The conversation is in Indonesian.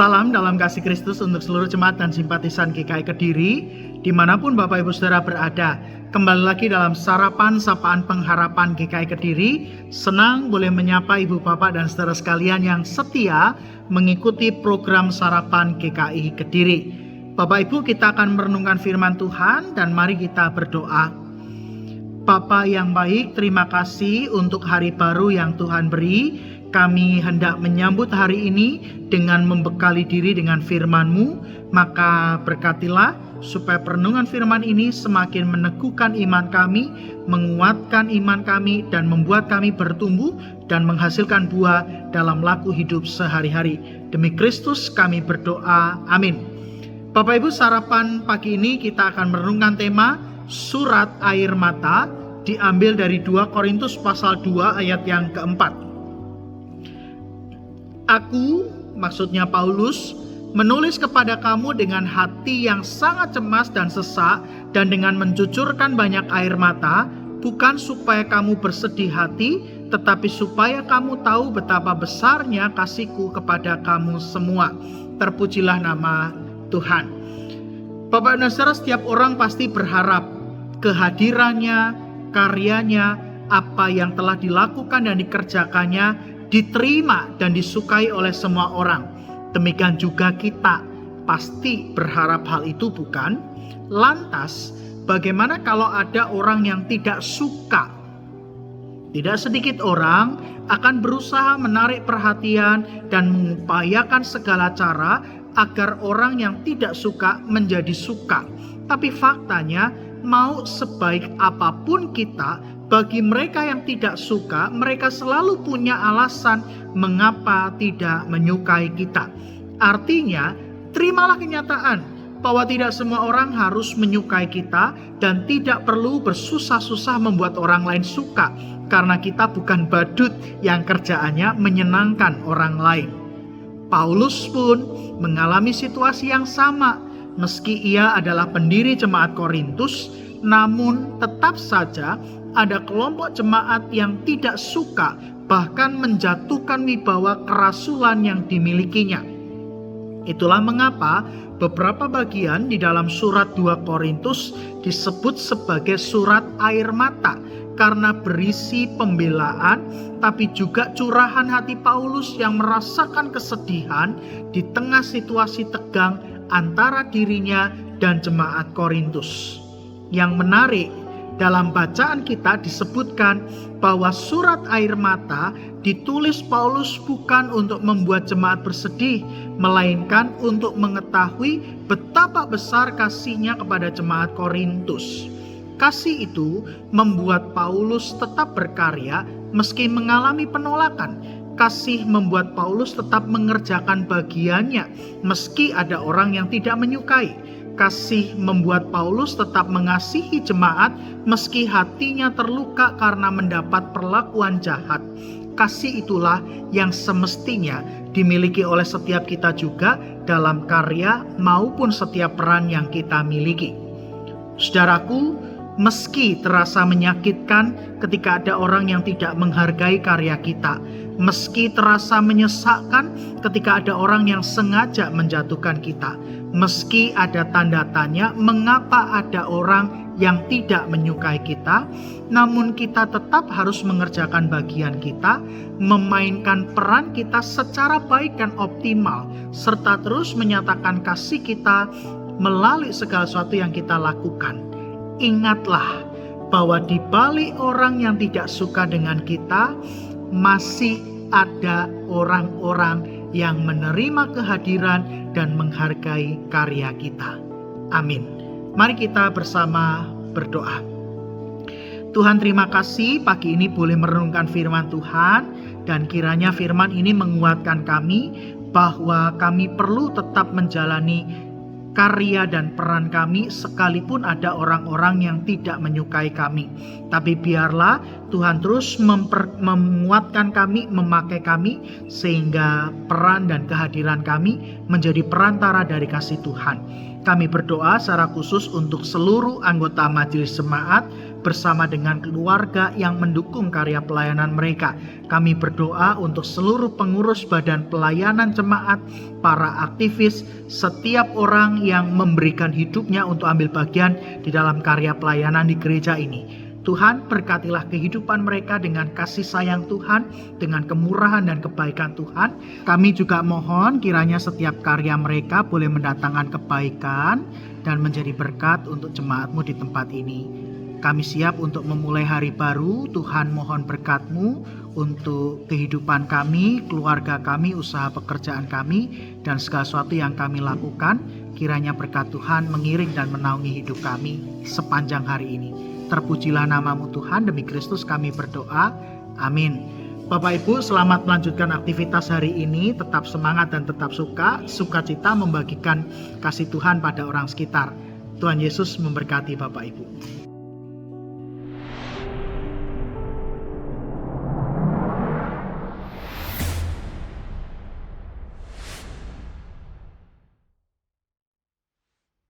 Salam dalam kasih Kristus untuk seluruh jemaat dan simpatisan GKI Kediri, dimanapun Bapak Ibu Saudara berada. Kembali lagi dalam sarapan sapaan pengharapan GKI Kediri. Senang boleh menyapa Ibu Bapak dan saudara sekalian yang setia mengikuti program sarapan GKI Kediri. Bapak Ibu, kita akan merenungkan firman Tuhan dan mari kita berdoa. Bapa yang baik, terima kasih untuk hari baru yang Tuhan beri. Kami hendak menyambut hari ini dengan membekali diri dengan firman-Mu, maka berkatilah supaya perenungan firman ini semakin meneguhkan iman kami, menguatkan iman kami, dan membuat kami bertumbuh dan menghasilkan buah dalam laku hidup sehari-hari. Demi Kristus kami berdoa, amin. Bapak Ibu, sarapan pagi ini kita akan merenungkan tema surat air mata, diambil dari 2 Korintus pasal 2 ayat yang keempat. Aku, maksudnya Paulus, menulis kepada kamu dengan hati yang sangat cemas dan sesak dan dengan mencucurkan banyak air mata, bukan supaya kamu bersedih hati, tetapi supaya kamu tahu betapa besarnya kasihku kepada kamu semua. Terpujilah nama Tuhan. Bapak dan Saudara, setiap orang pasti berharap kehadirannya, karyanya, apa yang telah dilakukan dan dikerjakannya diterima dan disukai oleh semua orang. Demikian juga kita pasti berharap hal itu, bukan? Lantas, bagaimana kalau ada orang yang tidak suka? Tidak sedikit orang akan berusaha menarik perhatian dan mengupayakan segala cara agar orang yang tidak suka menjadi suka. Tapi faktanya, mau sebaik apapun kita, bagi mereka yang tidak suka, mereka selalu punya alasan mengapa tidak menyukai kita. Artinya, terimalah kenyataan bahwa tidak semua orang harus menyukai kita dan tidak perlu bersusah-susah membuat orang lain suka, karena kita bukan badut yang kerjaannya menyenangkan orang lain. Paulus pun mengalami situasi yang sama. Meski ia adalah pendiri jemaat Korintus, namun tetap saja ada kelompok jemaat yang tidak suka, bahkan menjatuhkan wibawa kerasulan yang dimilikinya. Itulah mengapa beberapa bagian di dalam surat 2 Korintus disebut sebagai surat air mata, karena berisi pembelaan, tapi juga curahan hati Paulus yang merasakan kesedihan di tengah situasi tegang antara dirinya dan jemaat Korintus. Yang menarik, dalam bacaan kita disebutkan bahwa surat air mata ditulis Paulus bukan untuk membuat jemaat bersedih, melainkan untuk mengetahui betapa besar kasihnya kepada jemaat Korintus. Kasih itu membuat Paulus tetap berkarya meski mengalami penolakan. Kasih membuat Paulus tetap mengerjakan bagiannya meski ada orang yang tidak menyukai. Kasih membuat Paulus tetap mengasihi jemaat meski hatinya terluka karena mendapat perlakuan jahat. Kasih itulah yang semestinya dimiliki oleh setiap kita juga dalam karya maupun setiap peran yang kita miliki. Saudaraku, meski terasa menyakitkan ketika ada orang yang tidak menghargai karya kita, meski terasa menyesakkan ketika ada orang yang sengaja menjatuhkan kita, meski ada tanda tanya mengapa ada orang yang tidak menyukai kita, namun kita tetap harus mengerjakan bagian kita, memainkan peran kita secara baik dan optimal, serta terus menyatakan kasih kita melalui segala sesuatu yang kita lakukan. Ingatlah bahwa di balik orang yang tidak suka dengan kita, masih ada orang-orang yang menerima kehadiran dan menghargai karya kita. Amin. Mari kita bersama berdoa. Tuhan, terima kasih pagi ini boleh merenungkan firman Tuhan, dan kiranya firman ini menguatkan kami bahwa kami perlu tetap menjalani karya dan peran kami sekalipun ada orang-orang yang tidak menyukai kami. Tapi biarlah Tuhan terus menguatkan kami, memakai kami, sehingga peran dan kehadiran kami menjadi perantara dari kasih Tuhan. Kami berdoa secara khusus untuk seluruh anggota Majelis Jemaat bersama dengan keluarga yang mendukung karya pelayanan mereka. Kami berdoa untuk seluruh pengurus badan pelayanan jemaat, para aktivis, setiap orang yang memberikan hidupnya untuk ambil bagian di dalam karya pelayanan di gereja ini. Tuhan, berkatilah kehidupan mereka dengan kasih sayang Tuhan, dengan kemurahan dan kebaikan Tuhan. Kami juga mohon kiranya setiap karya mereka boleh mendatangkan kebaikan dan menjadi berkat untuk jemaat-Mu di tempat ini. Kami siap untuk memulai hari baru. Tuhan, mohon berkat-Mu untuk kehidupan kami, keluarga kami, usaha pekerjaan kami, dan segala sesuatu yang kami lakukan. Kiranya berkat Tuhan mengiring dan menaungi hidup kami sepanjang hari ini. Terpujilah nama-Mu Tuhan, demi Kristus kami berdoa. Amin. Bapak Ibu, selamat melanjutkan aktivitas hari ini. Tetap semangat dan tetap sukacita membagikan kasih Tuhan pada orang sekitar. Tuhan Yesus memberkati Bapak Ibu.